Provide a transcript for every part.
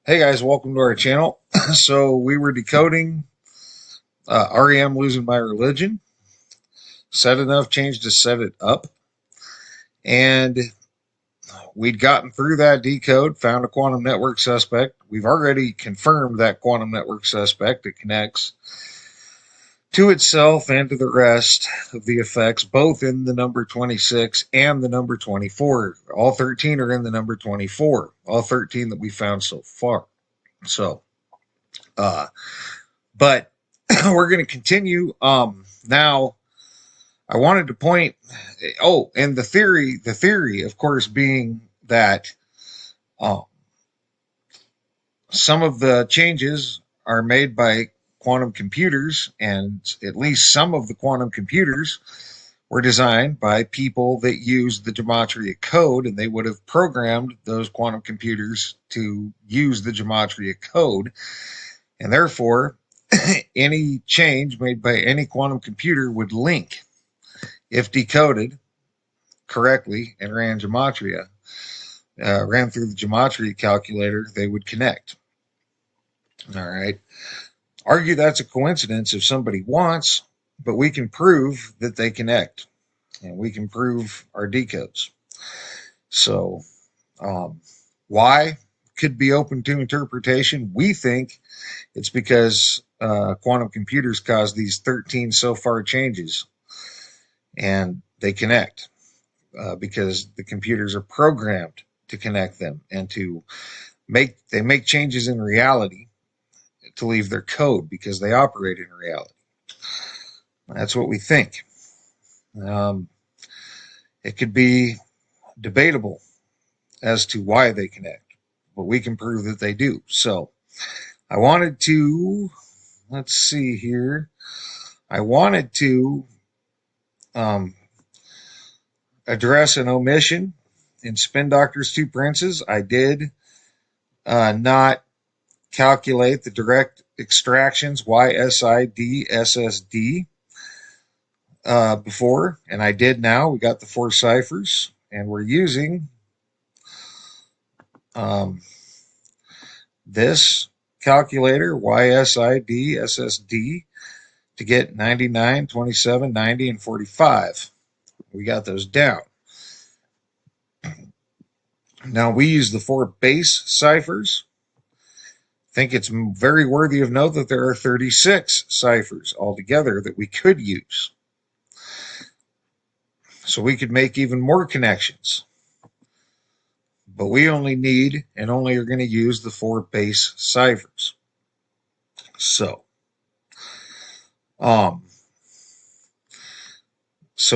Hey guys, welcome to our channel. So we were decoding Rem Losing My Religion. Set enough change to set it up. And we'd gotten through that decode, found a quantum network suspect. We've already confirmed that quantum network suspect. It connects to itself and to the rest of the effects, both in the number 26 and the number 24. All 13 are in the number 24. All 13 that we found so far. So, but we're going to continue. Now I wanted to point, and the theory, of course, being that some of the changes are made by quantum computers, and at least some of the quantum computers were designed by people that used the gematria code, and they would have programmed those quantum computers to use the gematria code, and therefore any change made by any quantum computer would link, if decoded correctly and ran gematria, ran through the gematria calculator, they would connect. All right. Argue that's a coincidence if somebody wants, but we can prove that they connect, and we can prove our decodes. So, why could be open to interpretation. We think it's because quantum computers cause these 13 so far changes, and they connect because the computers are programmed to connect them and to make changes in reality to leave their code because they operate in reality. That's what we think. It could be debatable as to why they connect, but we can prove that they do. So I wanted to, let's see here. I wanted to address an omission in Spin Doctor's Two Princes. I did not calculate the direct extractions YSID, SSD before, and I did now. We got the 4 ciphers, and we're using this calculator, YSID, SSD, to get 99, 27, 90, and 45. We got those down. Now we use the 4 base ciphers. I think it's very worthy of note that there are 36 ciphers altogether that we could use. So we could make even more connections. But we only need and only are going to use the 4 base ciphers. So,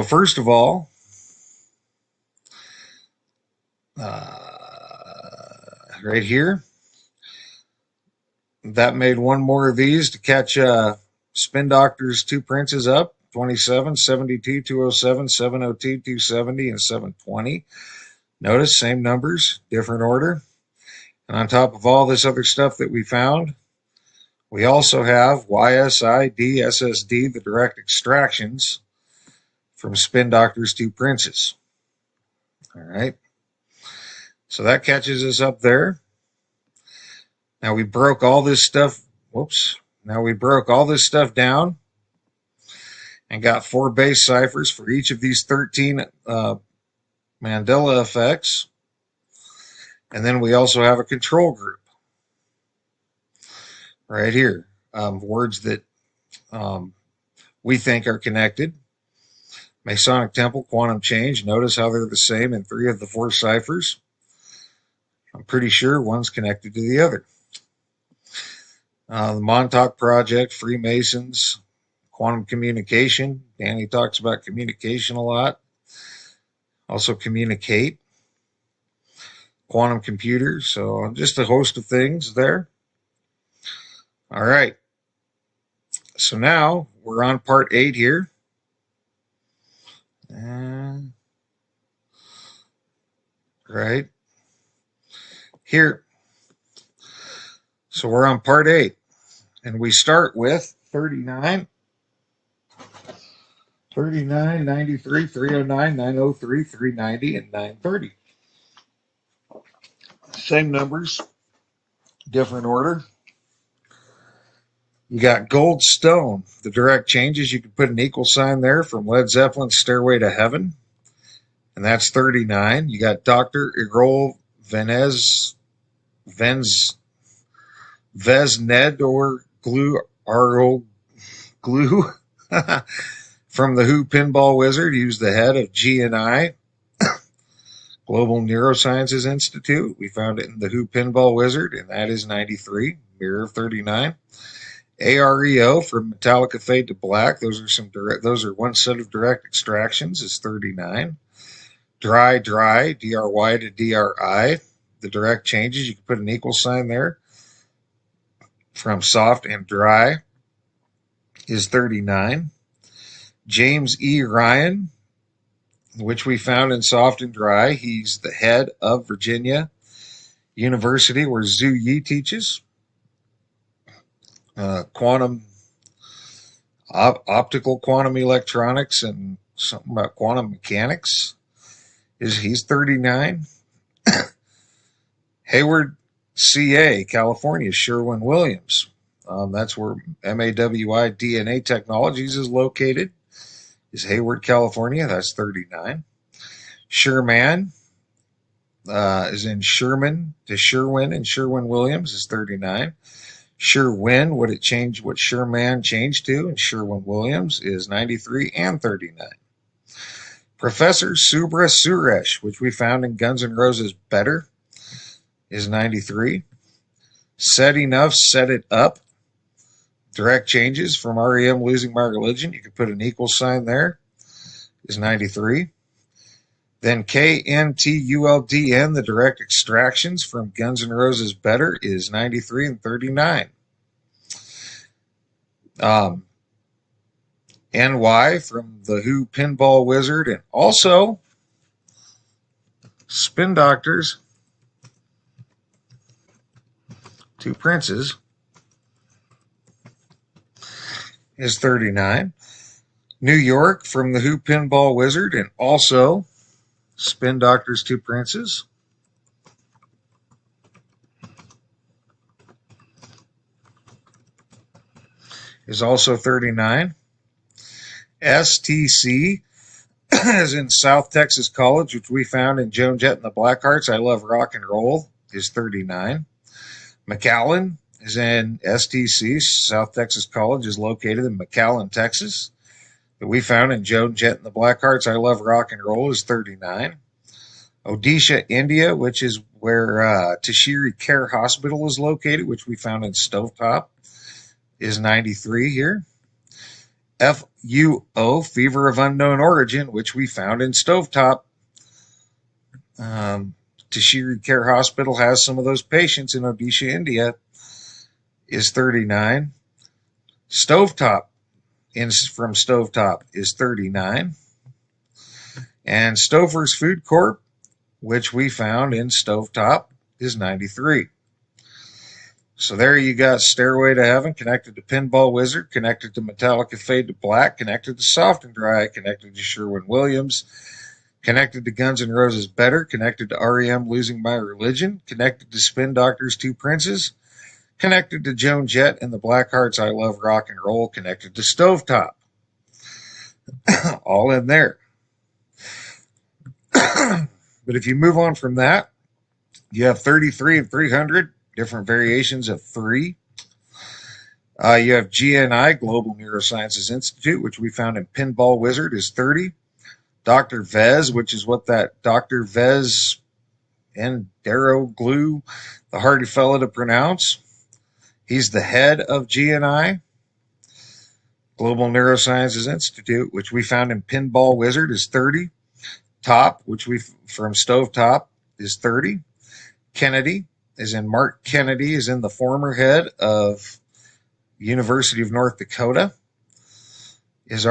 first of all, right here, that made one more of these to catch Spin Doctor's Two Princes up: 27, 72, 207, 702, 270, and 720. Notice, same numbers, different order. And on top of all this other stuff that we found, we also have YSID, SSD, the direct extractions from Spin Doctor's Two Princes. All right. So that catches us up there. Now we broke all this stuff. Now we broke all this stuff down and got 4 base ciphers for each of these 13 Mandela effects. And then we also have a control group right here. Words that we think are connected. Masonic Temple, Quantum Change. Notice how they're the same in 3 of the 4 ciphers. I'm pretty sure one's connected to the other. The Montauk Project, Freemasons, Quantum Communication. Danny talks about communication a lot. Also communicate. Quantum computers. So just a host of things there. All right. So now we're on part 8 here. And right here. So we're on part 8. And we start with 39, 93, 309, 903, 390, and 930. Same numbers, different order. You got Gold Stone. The direct changes, you could put an equal sign there from Led Zeppelin's Stairway to Heaven, and that's 39. You got Dr. Igor Vesnedor Glue from the Who Pinball Wizard. He was the head of GNI, Global Neurosciences Institute. We found it in the Who Pinball Wizard, and that is 93. Mirror of 39. AREO from Metallica Fade to Black. Those are one set of direct extractions is 39. Dry, DRY to DRI. The direct changes, you can put an equal sign there. From soft and dry is 39. James E. Ryan, which we found in soft and dry. He's the head of Virginia University, where Zhu Yi teaches. Optical quantum electronics and something about quantum mechanics. He's 39. Hayward, CA, California, Sherwin Williams. That's where MAWI DNA Technologies is located. Is Hayward, California. That's 39. Sherman is in Sherman to Sherwin, and Sherwin Williams is 39. Sherwin, what Sherman changed to, and Sherwin Williams is 93 and 39. Professor Subra Suresh, which we found in Guns N' Roses Better, is 93. Said Enough, Set It Up. Direct changes from REM Losing My Religion. You could put an equal sign there. Is 93. Then KNTULDN, the direct extractions from Guns N' Roses Better, is 93 and 39. NY from the Who Pinball Wizard, and also Spin Doctors, Two Princes, is 39. New York from the Who Pinball Wizard, and also Spin Doctors, Two Princes, is also 39. STC is in South Texas College, which we found in Joan Jett and the Blackhearts. I Love Rock and Roll, is 39. McAllen is in STC. South Texas College is located in McAllen, Texas. That we found in Joan Jett and the Blackhearts. I Love Rock and Roll is 39. Odisha, India, which is where Tashiri Care Hospital is located, which we found in Stovetop, is 93 here. FUO, Fever of Unknown Origin, which we found in Stovetop. Tashiri Care Hospital has some of those patients in Odisha, India, is 39. Stovetop, from Stovetop, is 39. And Stouffer's Food Corp, which we found in Stovetop, is 93. So there you got Stairway to Heaven, connected to Pinball Wizard, connected to Metallica Fade to Black, connected to Soft and Dry, connected to Sherwin Williams, connected to Guns N' Roses Better, connected to REM Losing My Religion, connected to Spin Doctors, Two Princes, connected to Joan Jett and the Blackhearts, I Love Rock and Roll, connected to Stovetop. All in there. But if you move on from that, you have 33 and 300, different variations of 3. You have GNI, Global Neurosciences Institute, which we found in Pinball Wizard, is 30. Dr. Vez, which is what that Dr. Vez and Darrow Glue, the hardy fellow to pronounce. He's the head of GNI, Global Neurosciences Institute, which we found in Pinball Wizard, is 30. Top, which from Stovetop, is 30. Kennedy is in Mark Kennedy, is in the former head of University of North Dakota, is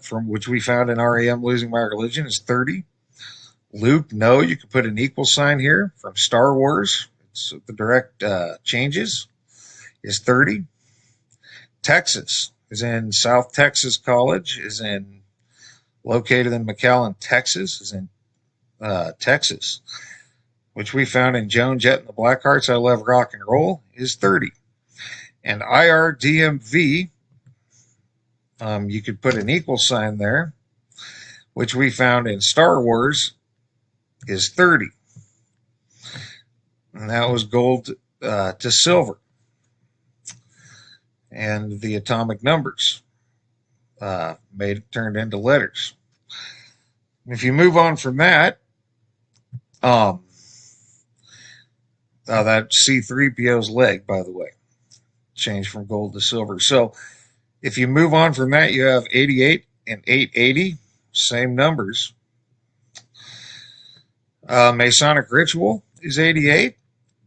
from which we found in REM Losing My Religion, is 30. Luke, no, you could put an equal sign here, from Star Wars. It's the direct changes, is 30. Texas is in South Texas College, located in McAllen, Texas, is in Texas. which we found in Joan Jett and the Blackhearts, I Love Rock and Roll, is 30. And IRDMV, you could put an equal sign there, which we found in Star Wars, is 30. And that was gold to silver. And the atomic numbers turned into letters. If you move on from that, that C-3PO's leg, by the way, changed from gold to silver. So if you move on from that, you have 88 and 880, same numbers. Masonic Ritual is 88.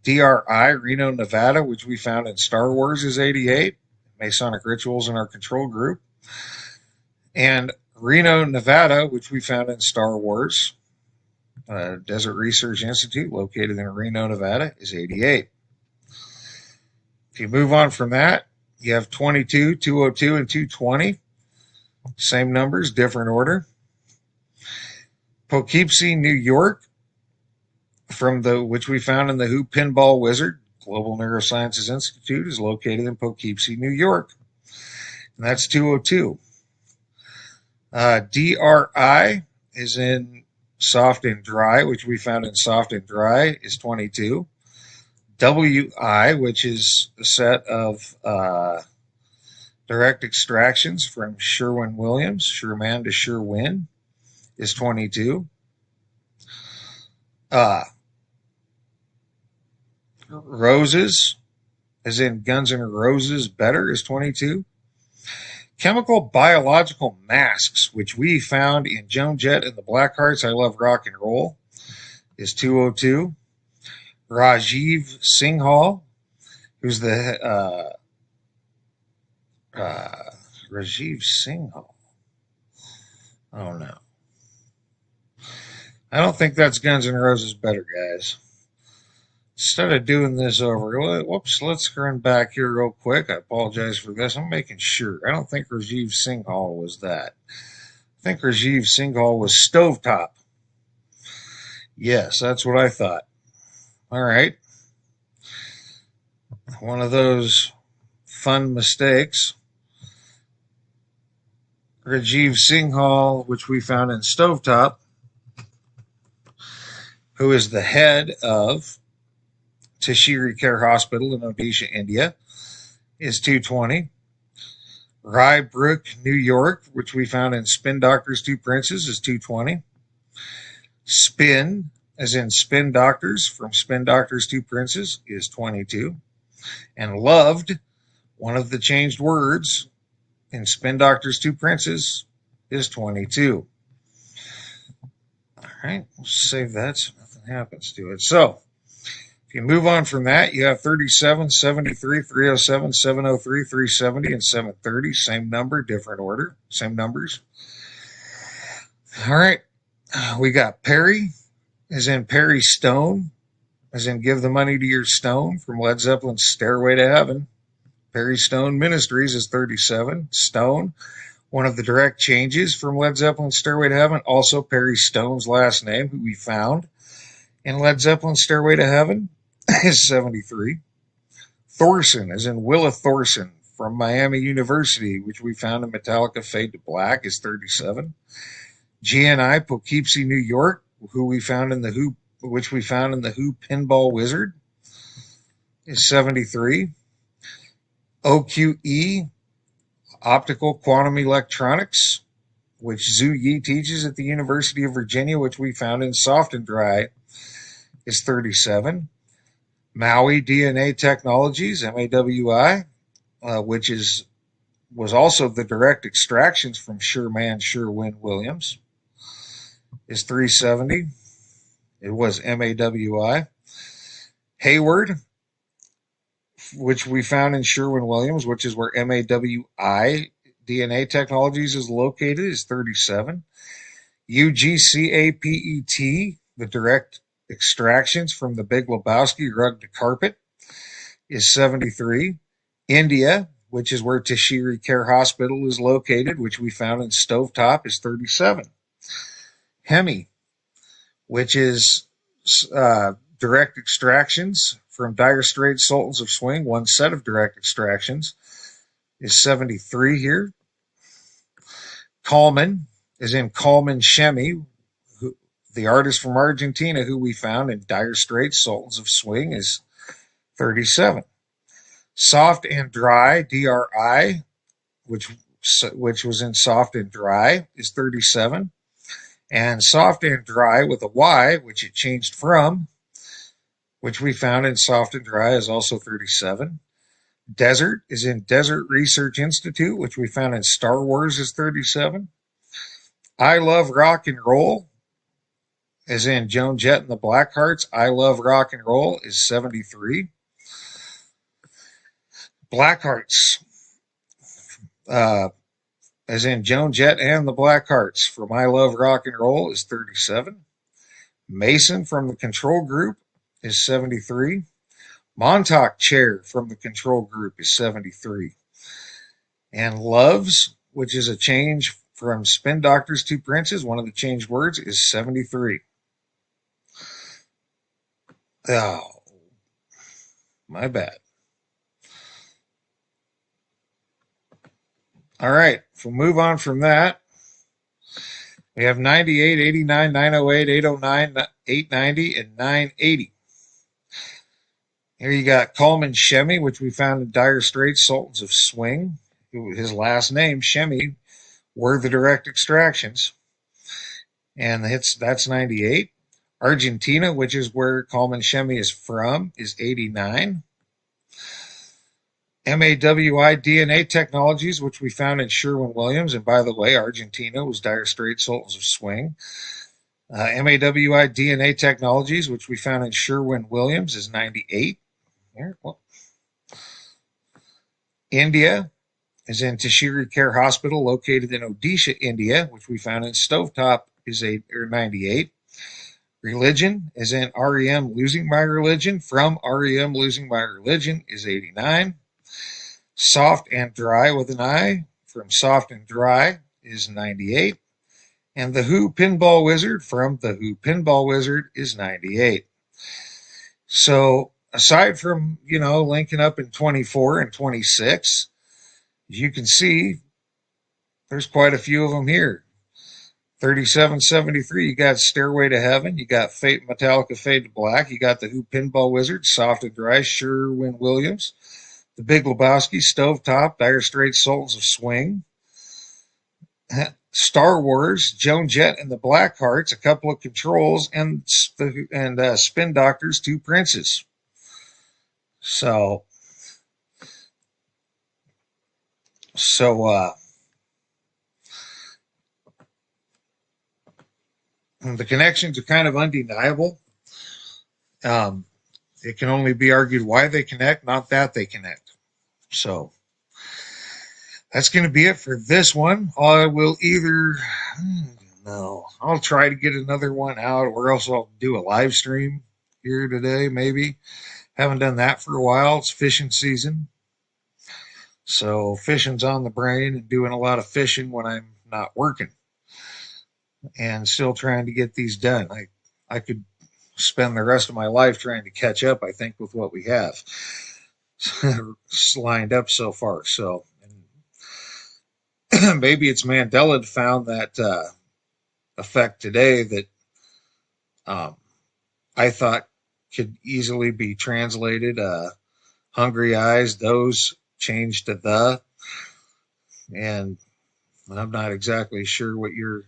DRI, Reno, Nevada, which we found in Star Wars, is 88. Masonic Rituals in our control group. And Reno, Nevada, which we found in Star Wars, Desert Research Institute, located in Reno, Nevada, is 88. If you move on from that, you have 22, 202, and 220. Same numbers, different order. Poughkeepsie, New York, which we found in the Who Pinball Wizard, Global Neurosciences Institute, is located in Poughkeepsie, New York. And that's 202. DRI is in Soft and Dry, which we found in Soft and Dry, is 22. WI, which is a set of direct extractions from Sherwin-Williams, Sherman to Sherwin, is 22. Roses, as in Guns N' Roses Better, is 22. Chemical biological masks, which we found in Joan Jett and the Blackhearts, I Love Rock and Roll, is 202. Rajiv Singhal, who's the Rajiv Singhal. Oh no. I don't think that's Guns N' Roses Better, guys. Instead of doing this over, whoops, let's run back here real quick. I apologize for this. I'm making sure. I don't think Rajiv Singhal was that. I think Rajiv Singhal was Stovetop. Yes, that's what I thought. All right. One of those fun mistakes. Rajiv Singhal, which we found in Stovetop, who is the head of Tashiri Care Hospital in Odisha, India, is 220. Rye Brook, New York, which we found in Spin Doctors, Two Princes, is 220. Spin, as in Spin Doctors, from Spin Doctors, Two Princes, is 22. And Loved, one of the changed words in Spin Doctors, Two Princes, is 22. All right, we'll save that so nothing happens to it. So, if you move on from that, you have 37, 73, 307, 703, 370, and 730. Same number, different order, same numbers. All right, we got Perry, as in Perry Stone, as in Give the Money to Your Stone, from Led Zeppelin's Stairway to Heaven. Perry Stone Ministries is 37. Stone, one of the direct changes from Led Zeppelin's Stairway to Heaven. Also Perry Stone's last name, who we found in Led Zeppelin's Stairway to Heaven, is 73. Thorson, as in Willa Thorson, from Miami University, which we found in Metallica Fade to Black, is 37. GNI, Poughkeepsie, New York, which we found in the Who Pinball Wizard, is 73. OQE, Optical Quantum Electronics, which Zhu Yi teaches at the University of Virginia, which we found in Soft and Dry, is 37. Maui DNA Technologies, MAWI, which was also the direct extractions from Sherman Sherwin-Williams, is 370. It was MAWI. Hayward, which we found in Sherwin-Williams, which is where MAWI DNA Technologies is located, is 37. UGCAPET, the direct extractions from the Big Lebowski Rug to Carpet, is 73. India, which is where Tashiri Care Hospital is located, which we found in Stovetop, is 37. Hemi, which is direct extractions from dire straits, sultans of swing. One set of direct extractions is 73 here. Kalman is in Kalman Shemi, the artist from Argentina who we found in Dire Straits, Sultans of Swing, is 37. Soft and Dry, DRI, which was in Soft and Dry, is 37. And Soft and Dry with a Y, which it changed from, which we found in Soft and Dry, is also 37. Desert is in Desert Research Institute, which we found in Star Wars, is 37. I Love Rock and Roll, as in Joan Jett and the Blackhearts, I Love Rock and Roll, is 73. Blackhearts, as in Joan Jett and the Blackhearts, from I Love Rock and Roll, is 37. Mason from the Control Group is 73. Montauk Chair from the Control Group is 73. And Loves, which is a change from Spin Doctors to Princes, one of the changed words, is 73. Oh, my bad. All right, if we move on from that, we have 98, 89, 908, 809, 890, and 980. Here you got Coleman Shemi, which we found in Dire Straits, Sultans of Swing. His last name, Shemi, were the direct extractions. And that's 98. Argentina, which is where Coleman Shemi is from, is 89. MAWI DNA Technologies, which we found in Sherwin-Williams. And by the way, Argentina was Dire Straits, Sultans of Swing. MAWI DNA Technologies, which we found in Sherwin-Williams, is 98. Here, well. India is in Tashiri Care Hospital, located in Odisha, India, which we found in Stovetop, is 98. Religion is in REM Losing My Religion, from REM Losing My Religion, is 89. Soft and Dry with an I, from Soft and Dry, is 98. And The Who Pinball Wizard, from The Who Pinball Wizard, is 98. So aside from, linking up in 24 and 26, you can see there's quite a few of them here. 3773, you got Stairway to Heaven, you got Fate, Metallica Fade to Black, you got The Who Pinball Wizard, Soft and Dry, Sherwin-Williams, The Big Lebowski, Stovetop, Dire Straits, Sultans of Swing, Star Wars, Joan Jett and the Blackhearts, a couple of Controls, and Spin Doctors, 2 Princes. So the connections are kind of undeniable. It can only be argued why they connect, not that they connect. So that's going to be it for this one. I'll try to get another one out, or else I'll do a live stream here today, maybe. Haven't done that for a while. It's fishing season. So fishing's on the brain, and doing a lot of fishing when I'm not working. And still trying to get these done. I could spend the rest of my life trying to catch up, I think, with what we have lined up so far. So maybe it's Mandela found that effect today that I thought could easily be translated. Hungry eyes, those changed to the. And I'm not exactly sure what your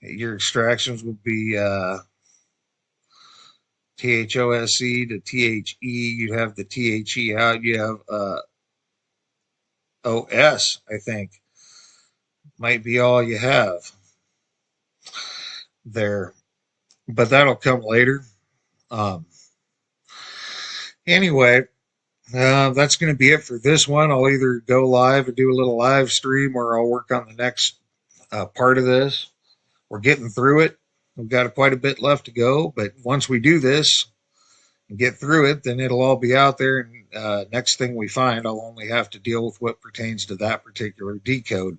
extractions would be. THOSE to THE, you'd have the THE out, you have OS, I think, might be all you have there, but that'll come later. Anyway, that's going to be it for this one. I'll either go live and do a little live stream, or I'll work on the next part of this. We're getting through it. We've got quite a bit left to go, but once we do this and get through it, then it'll all be out there. And next thing we find, I'll only have to deal with what pertains to that particular decode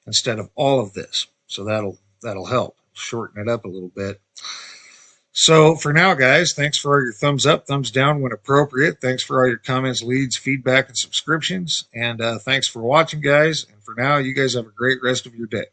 instead of all of this. So that'll help shorten it up a little bit. So for now, guys, thanks for all your thumbs up, thumbs down when appropriate. Thanks for all your comments, leads, feedback, and subscriptions. And thanks for watching, guys. And for now, you guys have a great rest of your day.